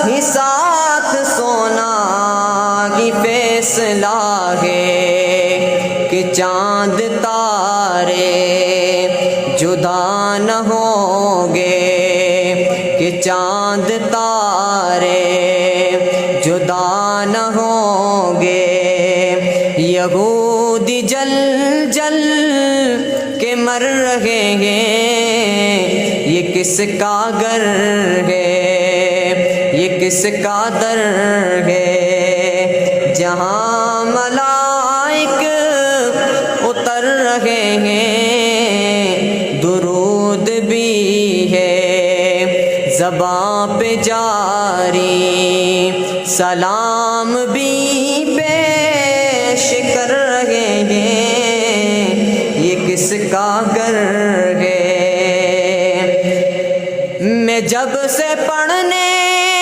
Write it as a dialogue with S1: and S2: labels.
S1: ہی ساتھ سونا ہی فیصلہ ہے کہ چاند تارے جدا نہ ہوں گے، کہ چاند تارے جدا نہ ہوں گے۔ یہودی جل جل کے مر رہے ہیں، یہ کس کا گھر ہے، یہ کس کا در ہے؟ جہاں ملائک اتر رہے ہیں، درود بھی ہے زباں پہ جاری، سلام بھی پیش کر رہے ہیں، یہ کس کا گھر ہے؟ میں جب سے پڑھنے